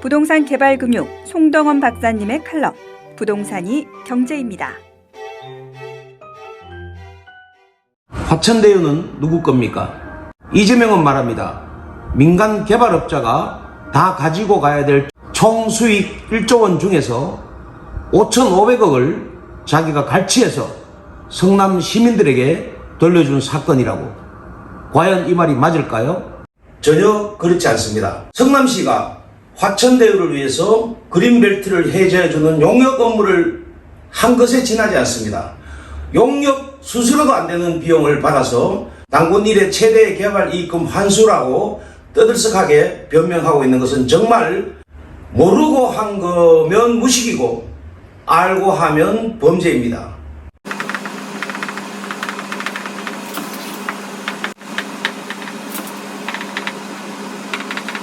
부동산 개발금융 송동원 박사님의 칼럼 부동산이 경제입니다. 화천대유는 누구 겁니까? 이재명은 말합니다. 민간 개발업자가 다 가지고 가야 될 총 수익 1조 원 중에서 5,500억을 자기가 갈취해서 성남 시민들에게 돌려준 사건이라고. 과연 이 말이 맞을까요? 전혀 그렇지 않습니다. 성남시가 화천대유를 위해서 그린벨트를 해제해주는 용역 업무를 한 것에 지나지 않습니다. 용역 수수료도 안 되는 비용을 받아서 당군 일의 최대 개발 이익금 환수라고 떠들썩하게 변명하고 있는 것은 정말 모르고 한 거면 무식이고 알고 하면 범죄입니다.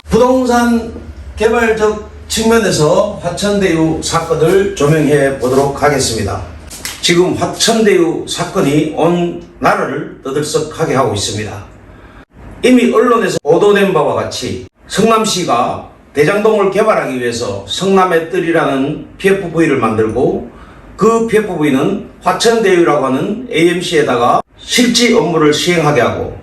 부동산 개발적 측면에서 화천대유 사건을 조명해 보도록 하겠습니다. 지금 화천대유 사건이 온 나라를 떠들썩하게 하고 있습니다. 이미 언론에서 보도된 바와 같이 성남시가 대장동을 개발하기 위해서 성남의 뜰이라는 PFV를 만들고 그 PFV는 화천대유라고 하는 AMC에다가 실지 업무를 시행하게 하고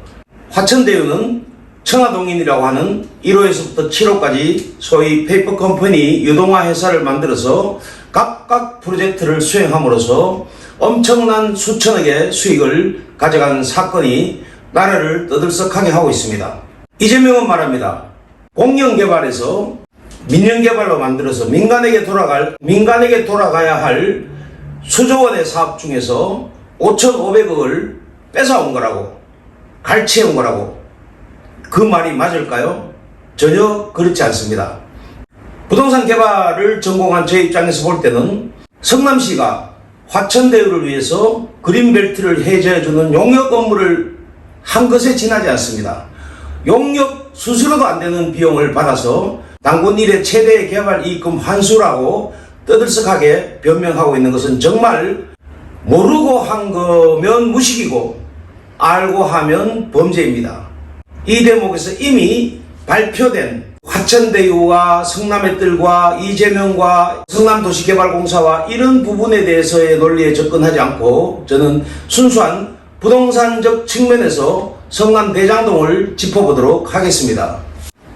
화천대유는 청화동인이라고 하는 1호에서부터 7호까지 소위 페이퍼 컴퍼니 유동화 회사를 만들어서 각각 프로젝트를 수행함으로써 엄청난 수천억의 수익을 가져간 사건이 나라를 떠들썩하게 하고 있습니다. 이재명은 말합니다. 공영개발에서 민영개발로 만들어서 민간에게 돌아가야 할 수조 원의 사업 중에서 5,500억을 뺏어온 거라고, 갈취해온 거라고. 그 말이 맞을까요? 전혀 그렇지 않습니다. 부동산 개발을 전공한 제 입장에서 볼 때는 성남시가 화천대유를 위해서 그린벨트를 해제해주는 용역 업무를 한 것에 지나지 않습니다. 용역 수수료도 안 되는 비용을 받아서 당군 일의 최대 개발 이익금 환수라고 떠들썩하게 변명하고 있는 것은 정말 모르고 한 거면 무식이고 알고 하면 범죄입니다. 이 대목에서 이미 발표된 화천대유와 성남의 뜰과 이재명과 성남도시개발공사와 이런 부분에 대해서의 논리에 접근하지 않고 저는 순수한 부동산적 측면에서 성남 대장동을 짚어보도록 하겠습니다.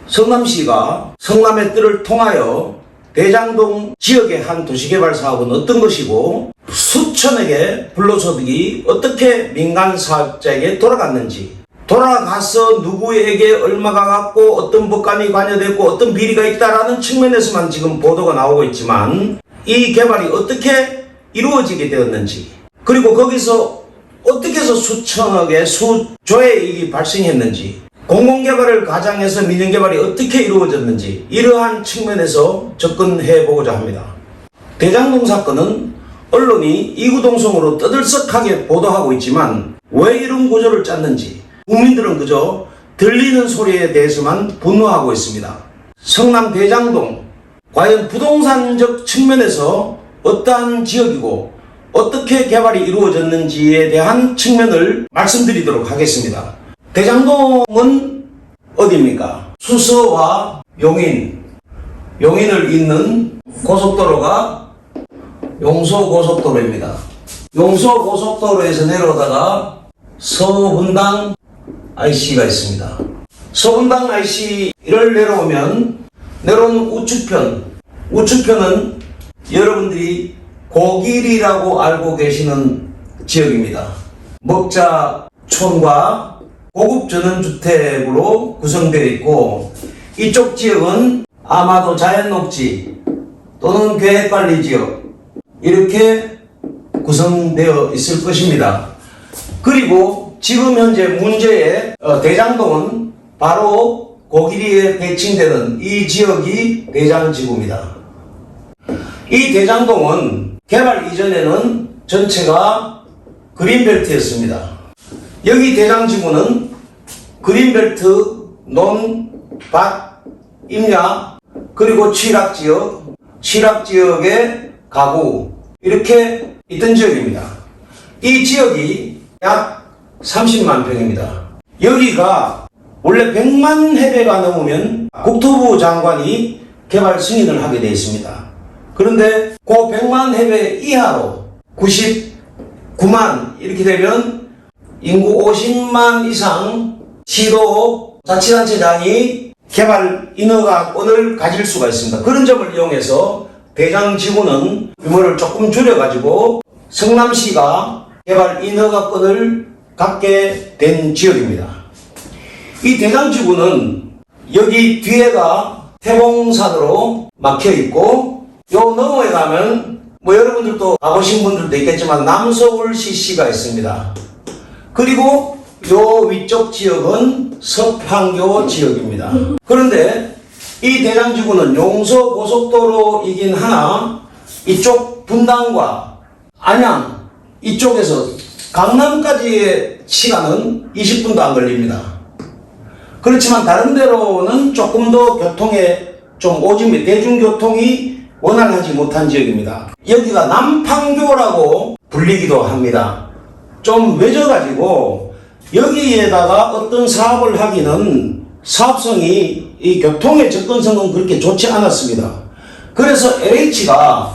성남시가 성남의 뜰을 통하여 대장동 지역의 한 도시개발 사업은 어떤 것이고 수천억의 불로소득이 어떻게 민간 사업자에게 돌아갔는지, 돌아가서 누구에게 얼마가 갔고 어떤 법관이 관여됐고 어떤 비리가 있다라는 측면에서만 지금 보도가 나오고 있지만 이 개발이 어떻게 이루어지게 되었는지, 그리고 거기서 어떻게 해서 수천억의 수조의 이익이 발생했는지, 공공개발을 가장해서 민영개발이 어떻게 이루어졌는지 이러한 측면에서 접근해 보고자 합니다. 대장동 사건은 언론이 이구동성으로 떠들썩하게 보도하고 있지만 왜 이런 구조를 짰는지 국민들은 그저 들리는 소리에 대해서만 분노하고 있습니다. 성남 대장동, 과연 부동산적 측면에서 어떠한 지역이고 어떻게 개발이 이루어졌는지에 대한 측면을 말씀드리도록 하겠습니다. 대장동은 어디입니까? 수서와 용인을 잇는 고속도로가 용서고속도로입니다. 용서고속도로에서 내려오다가 서분당 IC가 있습니다. 서분당 IC를 내려온 우측편은 여러분들이 고길이라고 알고 계시는 지역입니다. 먹자촌과 고급 전원주택으로 구성되어 있고 이쪽 지역은 아마도 자연녹지 또는 계획관리지역 이렇게 구성되어 있을 것입니다. 그리고 지금 현재 문제의 대장동은 바로 고길이에 배칭되는 이 지역이 대장지구입니다. 이 대장동은 개발 이전에는 전체가 그린벨트였습니다. 여기 대장지구는 그린벨트, 논, 밭, 임야, 그리고 취락지역의 가구 이렇게 있던 지역입니다. 이 지역이 약 30만 평입니다. 여기가 원래 100만 해배가 넘으면 국토부 장관이 개발 승인을 하게 되어 있습니다. 그런데 그 100만 해배 이하로 99만 이렇게 되면 인구 50만 이상 시도 자치단체장이 개발 인허가권을 가질 수가 있습니다. 그런 점을 이용해서 대장지구는 규모를 조금 줄여가지고 성남시가 개발 인허가권을 갖게 된 지역입니다. 이 대장지구는 여기 뒤에가 태봉산으로 막혀 있고 요 너머에 가면 뭐 여러분들도 가보신 분들도 있겠지만 남서울시가 있습니다. 그리고 요 위쪽 지역은 서판교 지역입니다. 그런데 이 대장지구는 용서고속도로이긴 하나 이쪽 분당과 안양 이쪽에서 강남까지의 시간은 20분도 안 걸립니다. 그렇지만 다른 데로는 조금 더 교통에 좀 오줌이 대중교통이 원활하지 못한 지역입니다. 여기가 남판교라고 불리기도 합니다. 좀 외져가지고 여기에다가 어떤 사업을 하기는 사업성이 이 교통의 접근성은 그렇게 좋지 않았습니다. 그래서 LH가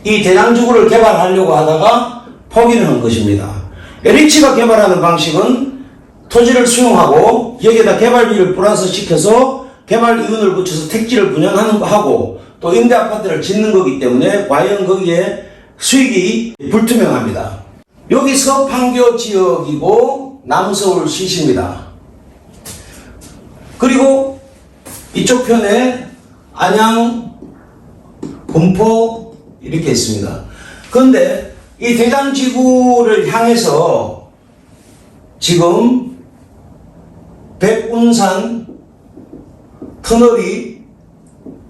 이 대장지구를 개발하려고 하다가 포기를 한 것입니다. LH가 개발하는 방식은 토지를 수용하고 여기에다 개발비를 플러스 시켜서 개발 이윤을 붙여서 택지를 분양하는 거 하고 또 임대 아파트를 짓는 거기 때문에 과연 거기에 수익이 불투명합니다. 여기 서판교 지역이고 남서울시입니다. 그리고 이쪽 편에 안양, 군포 이렇게 있습니다. 그런데 이 대장지구를 향해서 지금 백운산 터널이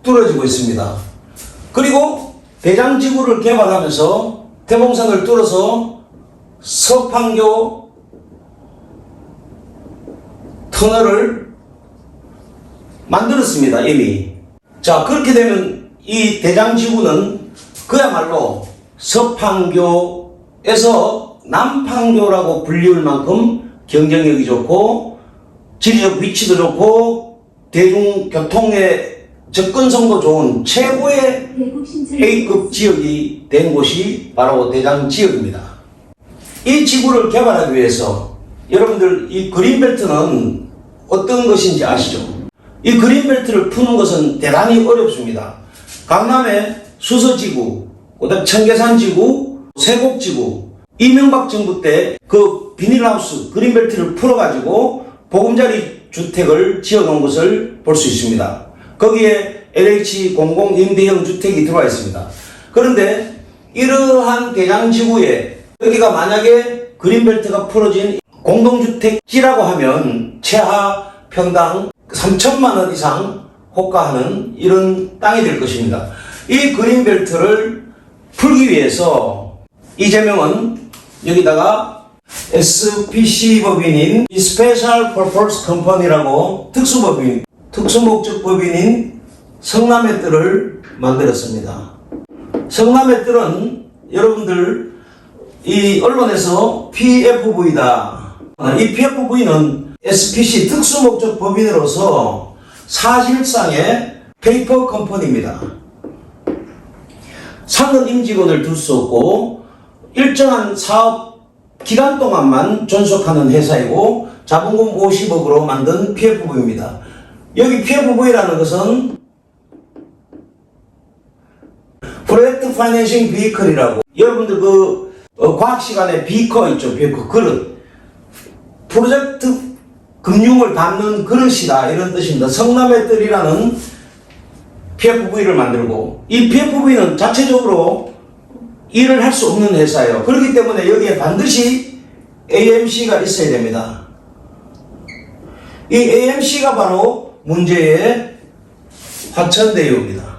뚫어지고 있습니다. 그리고 대장지구를 개발하면서 태봉산을 뚫어서 서판교 터널을 만들었습니다. 이미. 자, 그렇게 되면 이 대장지구는 그야말로 서판교에서 남판교라고 불리울 만큼 경쟁력이 좋고 지리적 위치도 좋고 대중교통의 접근성도 좋은 최고의 A급 지역이 된 곳이 바로 대장지역입니다. 이 지구를 개발하기 위해서 여러분들 이 그린벨트는 어떤 것인지 아시죠? 이 그린벨트를 푸는 것은 대단히 어렵습니다. 강남의 수서지구, 그다음 청계산지구, 세곡지구, 이명박 정부 때 그 비닐하우스 그린벨트를 풀어가지고 보금자리 주택을 지어놓은 것을 볼 수 있습니다. 거기에 LH 공공임대형 주택이 들어와 있습니다. 그런데 이러한 대장지구에 여기가 만약에 그린벨트가 풀어진 공동주택지라고 하면 최하 평당 3천만 원 이상 호가하는 이런 땅이 될 것입니다. 이 그린벨트를 풀기 위해서 이재명은 여기다가 SPC 법인인 Special Purpose Company라고 특수목적 법인인 성남의뜰을 만들었습니다. 성남의뜰은 여러분들 이 언론에서 PFV다. 이 PFV는 SPC 특수목적 법인으로서 사실상의 페이퍼 컴퍼니입니다. 상급 임직원을 둘 수 없고 일정한 사업 기간 동안만 존속하는 회사이고 자본금 50억으로 만든 PFV입니다. 여기 PFV라는 것은 프로젝트 파이낸싱 비커이라고 여러분들 그 과학 시간에 비커 있죠. 비커 그릇 프로젝트 금융을 담는 그릇이다 이런 뜻입니다. 성남의 뜰이라는 PFV를 만들고 이 PFV는 자체적으로 일을 할 수 없는 회사예요. 그렇기 때문에 여기에 반드시 AMC가 있어야 됩니다. 이 AMC가 바로 문제의 화천대유입니다.